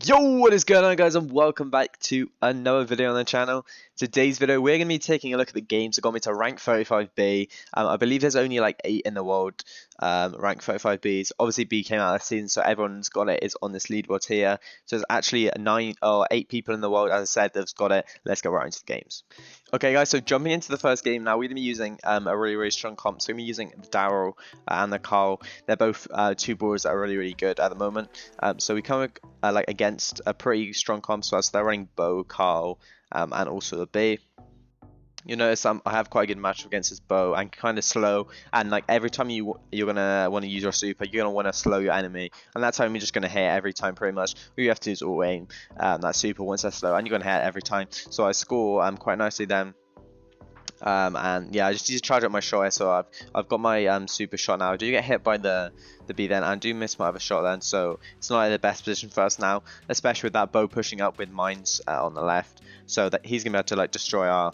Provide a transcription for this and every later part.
Yo, what is going on, guys, and welcome back to another video on the channel. Today's video, we're going to be taking a look at the games that got me to rank 35B. I believe there's only like 8 in the world rank 35Bs. Obviously, B came out last season, so everyone's got it. It's on this leaderboard here. So there's actually 9 or 8 people in the world, as I said, that's got it. Let's go right into the games. Okay, guys, so jumping into the first game now, we're going to be using a really strong comp. So we're going to be using the Daryl and the Carl. They're both two brawlers that are really good at the moment. So we come like against a pretty strong comp, so they're running Bo, Carl, and also the Bea. You notice I have quite a good match against this Bo and kind of slow, and like every time you're gonna want to use your super, you're gonna want to slow your enemy, and that's how you're just gonna hit every time pretty much. All you have to do is auto aim that super once they're slow, and you're gonna hit every time. So I score quite nicely then. And yeah, I just need to charge up my shot here, so I've got my super shot now. I do get hit by the Bea then, and I do miss my other shot then, so it's not in the best position for us now, especially with that Bo pushing up with mines on the left, so that he's gonna be able to like destroy our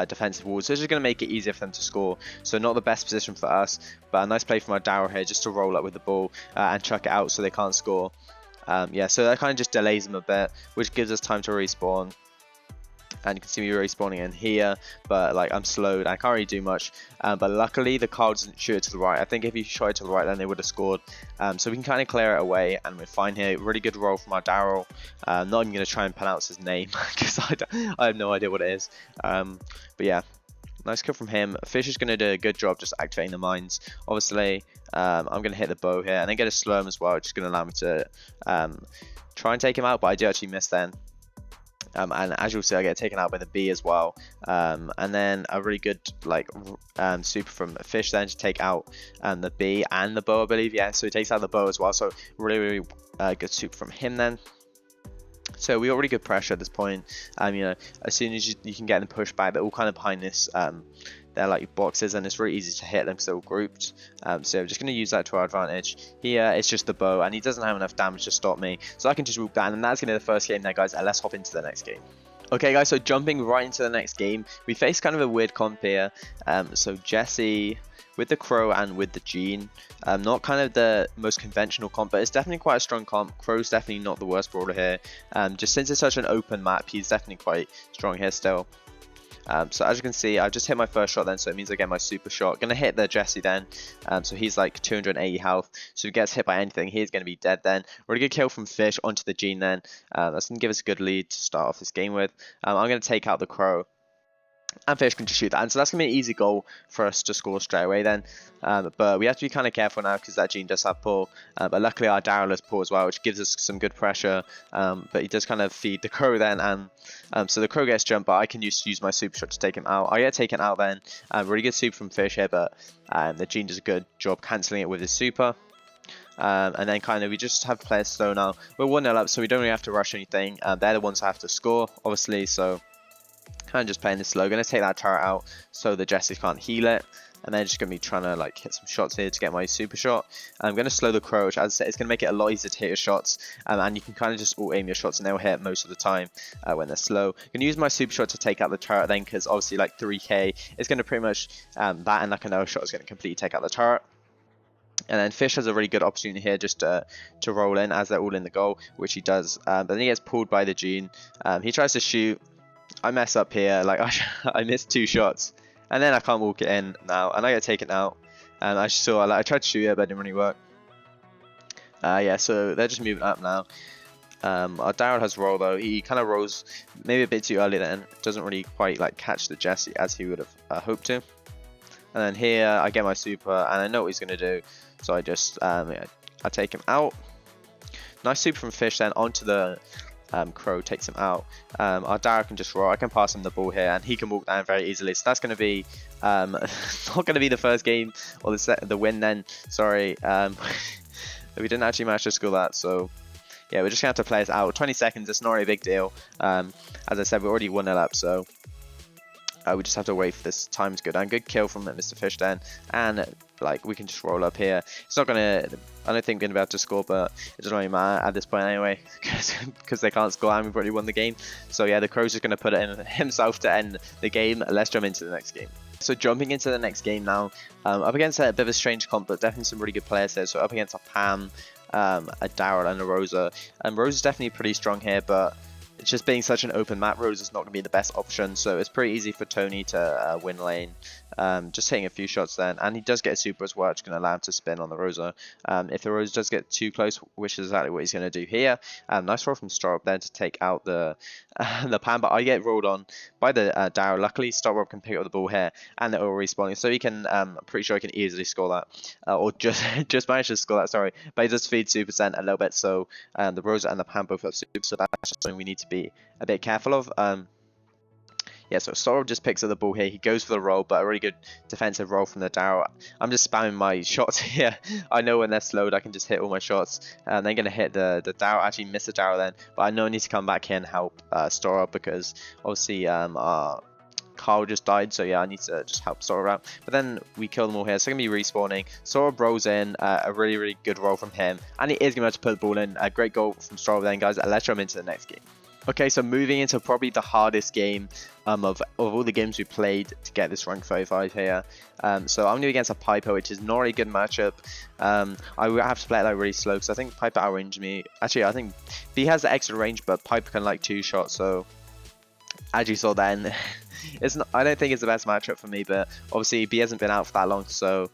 defensive walls. So it's just going to make it easier for them to score. So not the best position for us, but a nice play from our Daryl here just to roll up with the ball and chuck it out so they can't score. Yeah, so that kind of just delays them a bit, which gives us time to respawn. And you can see me respawning in here, but like I'm slowed, I can't really do much. But luckily the Carl doesn't shoot it to the right. I think if he shot it to the right, then they would have scored. So we can kind of clear it away, and we're fine here. Really good roll from our Daryl. Not even going to try and pronounce his name because I have no idea what it is. But yeah, nice kill from him. Fish is going to do a good job just activating the mines. Obviously, I'm going to hit the Bo here and then get a slow him as well, which is going to allow me to try and take him out, but I do actually miss then. And as you'll see, I get taken out by the Bea as well, and then a really good like super from Fish then to take out the Bea and the Bo, I believe. Yeah, so he takes out the Bo as well, so really good super from him then. So we got really good pressure at this point. You know, as soon as you can get them pushed back, they're all kind of behind this they're like boxes, and it's really easy to hit them because they're all grouped. So we're just going to use that to our advantage. Here it's just the Bo, and he doesn't have enough damage to stop me, so I can just move down, and that's going to be the first game there, guys. And let's hop into the next game. Okay, guys, so jumping right into the next game, we face kind of a weird comp here. So Jesse with the Crow and with the Jean, not kind of the most conventional comp, but it's definitely quite a strong comp. Crow's definitely not the worst brawler here. Just since it's such an open map, he's definitely quite strong here still. So as you can see, I just hit my first shot then, so it means I get my super shot. Gonna hit the Jesse then, so he's like 280 health, so if he gets hit by anything, he's gonna be dead then. Really good kill from Fish onto the Jean then. That's gonna give us a good lead to start off this game with. I'm gonna take out the Crow, and Fish can just shoot that, and so that's going to be an easy goal for us to score straight away then. But we have to be kind of careful now because that Jean does have pull, but luckily our Daryl has pull as well, which gives us some good pressure. But he does kind of feed the Crow then, and so the Crow gets jumped, but I can use my super shot to take him out. I get taken out then. Really good super from Fish here, but the Jean does a good job cancelling it with his super. And then kind of we just have players slow now. We're 1-0 up, so we don't really have to rush anything. They're the ones that have to score, obviously, so kind of just playing this slow. Gonna take that turret out so the Jesse can't heal it, and then just gonna be trying to like hit some shots here to get my super shot. I'm gonna slow the Crow, which as I said, it's gonna make it a lot easier to hit your shots, and you can kind of just auto aim your shots and they'll hit most of the time when they're slow. Gonna use my super shot to take out the turret then, because obviously like 3k is gonna pretty much that and like another shot is gonna completely take out the turret. And then Fish has a really good opportunity here just to roll in as they're all in the goal, which he does. But then he gets pulled by the Jean. He tries to shoot. I mess up here, like I missed 2 shots, and then I can't walk it in now, and I get taken out. And I saw, like, I tried to shoot it, but it didn't really work. Yeah, so they're just moving up now. Our Daryl has roll though. He kind of rolls maybe a bit too early then. Doesn't really quite like catch the Jesse as he would have hoped to. And then here I get my super, and I know what he's gonna do, so I just yeah, I take him out. Nice super from Fish then onto the Crow, takes him out. Our Daryl can just roll. I can pass him the ball here, and he can walk down very easily. So that's going to be not going to be the first game or the win then. Sorry, we didn't actually manage to score that. So yeah, we're just gonna have to play it out. 20 seconds. It's not really a big deal. As I said, we're already 1-0 up, so we just have to wait for this time to go down. Good kill from Mr. Fish then, and like we can just roll up here. It's not gonna, I don't think we're gonna be able to score, but it doesn't really matter at this point anyway, because they can't score and we've already won the game. So yeah, the Crow's just gonna put it in himself to end the game. Let's jump into the next game. So jumping into the next game now, up against a bit of a strange comp, but definitely some really good players there. So up against a Pam, a Daryl and a Rosa. And Rosa's definitely pretty strong here, but it's just being such an open map, Rosa's not going to be the best option, so it's pretty easy for Tony to win lane. Just hitting a few shots then, and he does get a super as well, which is going to allow him to spin on the Rosa. If the Rosa does get too close, which is exactly what he's going to do here. Nice roll from Starop there to take out the the Pan, but I get rolled on by the Daryl. Luckily, Starop can pick up the ball here, and it will respawn, so he can, I'm pretty sure he can easily score that, or just manage to score that, sorry. But he does feed Super a little bit, so the Rosa and the Pan both have super, so that's just something we need to be a bit careful of. Yeah, so Sorrel just picks up the ball here. He goes for the roll, but a really good defensive roll from the Daryl. I'm just spamming my shots here. I know when they're slowed, I can just hit all my shots. And they're going to hit the Daryl. Actually, miss the Daryl then. But I know I need to come back here and help Sorrel because obviously Carl just died, so yeah, I need to just help Sora out. But then we kill them all here, so they're going to be respawning. Sora rolls in, a really good roll from him, and he is going to put the ball in. A great goal from Sora then, guys. Let's jump into the next game. Okay, so moving into probably the hardest game of all the games we played to get this rank 35 here. So I'm going to be against a Piper, which is not a good matchup. I will have to play it like really slow because I think Piper outranged me. Actually, I think Bea has the extra range, but Piper can like 2 shots, so as you saw then, it's not, I don't think it's the best matchup for me, but obviously Bea hasn't been out for that long, so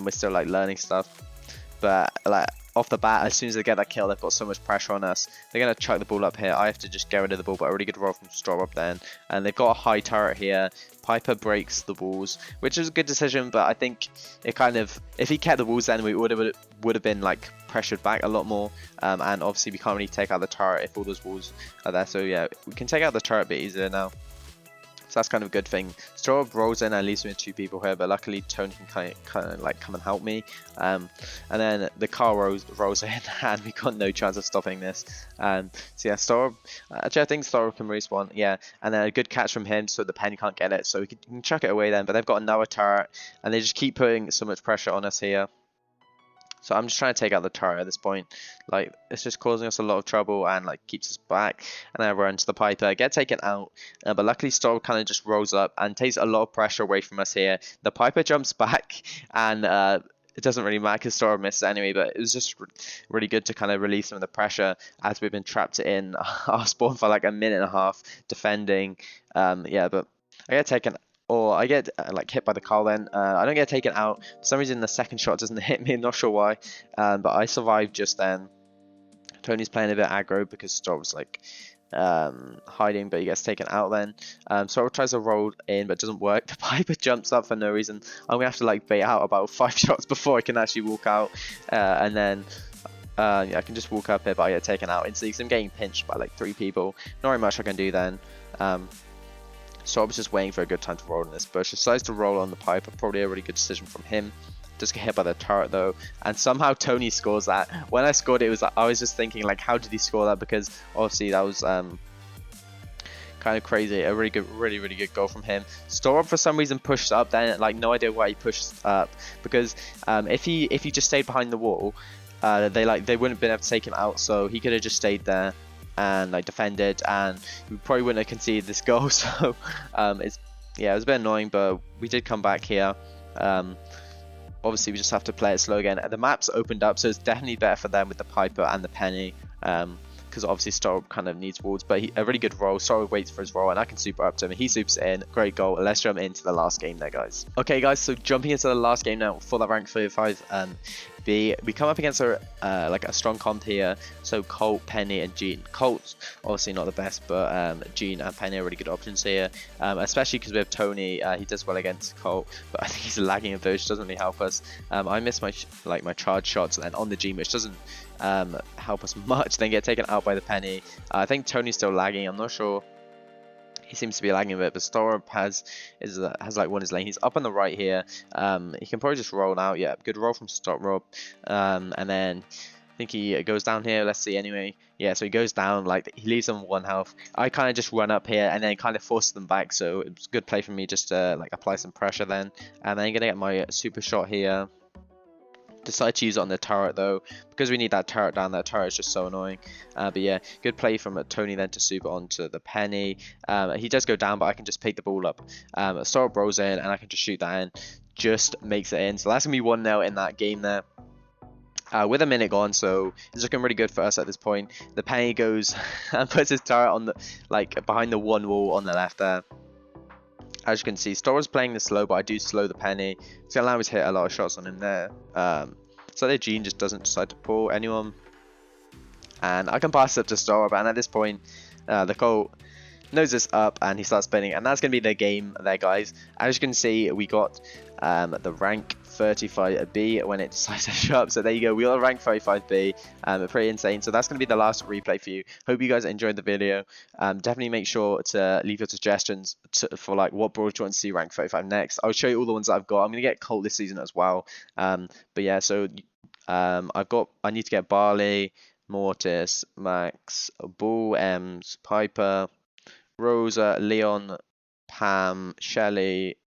we're still like learning stuff. But like off the bat, as soon as they get that kill, they've got so much pressure on us. They're going to chuck the ball up here. I have to just get rid of the ball, but a really good roll from Straw up then. And they've got a high turret here. Piper breaks the walls, which is a good decision, but I think it kind of, if he kept the walls then we would have been like pressured back a lot more. And obviously we can't really take out the turret if all those walls are there. So yeah, we can take out the turret a bit easier now. So that's kind of a good thing. Straw rolls in and leaves me with 2 people here, but luckily Tony can kind of like come and help me. And then the car rolls in, and we got no chance of stopping this. So yeah, Straw. Actually, I think Straw can respawn. Yeah, and then a good catch from him, so the Penny can't get it, so we can chuck it away then. But they've got another turret, and they just keep putting so much pressure on us here. So I'm just trying to take out the turret at this point. Like, it's just causing us a lot of trouble and like keeps us back. And I run to the Piper, get taken out. But luckily Storm kind of just rolls up and takes a lot of pressure away from us here. The Piper jumps back and it doesn't really matter because Storm misses anyway. But it was just really good to kind of release some of the pressure as we've been trapped in our spawn for like a minute and a half defending. Yeah, but I get taken, or I get like hit by the car then. I don't get taken out. For some reason the second shot doesn't hit me, I'm not sure why. But I survived just then. Tony's playing a bit aggro because Storm's like hiding, but he gets taken out then. Storm tries to roll in but it doesn't work. The Piper jumps up for no reason. I'm gonna have to like bait out about 5 shots before I can actually walk out. And then yeah, I can just walk up here but I get taken out instantly because I'm getting pinched by like 3 people. Not very much I can do then. So I was just waiting for a good time to roll in this bush. Decides to roll on the Piper, probably a really good decision from him. Just get hit by the turret though, and somehow Tony scores that. When I scored it, was like, I was just thinking like, how did he score that? Because obviously that was kind of crazy. A really good goal from him. Storm for some reason pushed up then, like no idea why he pushed up, because if he just stayed behind the wall, they wouldn't have been able to take him out, so he could have just stayed there and like defended, and we probably wouldn't have conceded this goal. So it was a bit annoying, but we did come back here. Obviously we just have to play it slow again, and the map's opened up, so it's definitely better for them with the Piper and the Penny, because obviously Storm kind of needs wards, but a really good roll. Storm waits for his roll and I can super up to him, he supers in. Great goal. Let's jump into the last game there, guys. Okay guys, so jumping into the last game now for that rank 35 B, we come up against like a strong comp here, so Colt, Penny and Jean. Colt's obviously not the best, but Jean and Penny are really good options here, especially because we have Tony. He does well against Colt, but I think he's lagging a bit, which doesn't really help us. I miss my my charge shots and on the Jean, which doesn't help us much, then get taken out by the Penny. I think Tony's still lagging, I'm not sure. He seems to be lagging a bit, but Storm has like won his lane. He's up on the right here. He can probably just roll out. Yeah, good roll from Storm. And then I think he goes down here. Let's see anyway. Yeah, so he goes down, like he leaves them 1 health. I kind of just run up here and then kind of force them back. So it was a good play for me just to like apply some pressure then. And then I'm gonna get my super shot here. Decide to use it on the turret though, because we need that turret down. That turret is just so annoying. But yeah, good play from Tony then to super onto the Penny. He does go down, but I can just pick the ball up. Sora rolls in and I can just shoot that in. Just makes it in. So that's gonna be 1-0 in that game there. with a minute gone, so it's looking really good for us at this point. The Penny goes and puts his turret on the behind the one wall on the left there. As you can see, Stora's playing this slow, but I do slow the Penny. It's gonna allow me to hit a lot of shots on him there. So that Gene just doesn't decide to pull anyone, and I can pass it up to Stora. But at this point, the Colt knows this up and he starts spinning, and that's gonna be the game there, guys. As you can see, we got the rank 35B when it decides to show up. So there you go, we got a rank 35B. Pretty insane. So that's going to be the last replay for you. Hope you guys enjoyed the video. Definitely make sure to leave your suggestions for like what brawlers you want to see rank 35 next. I'll show you all the ones that I've got. I'm going to get Colt this season as well. But yeah, so I need to get Barley, Mortis, Max, Bull, Ems, Piper, Rosa, Leon, Pam, Shelly,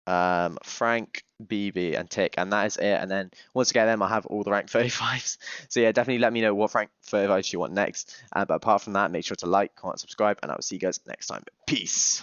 Frank, BB, and Tick, and that is it. And then once I get them, I'll have all the rank 35s. So yeah, definitely let me know what rank 35s you want next. But apart from that, make sure to like, comment, subscribe, and I will see you guys next time. Peace.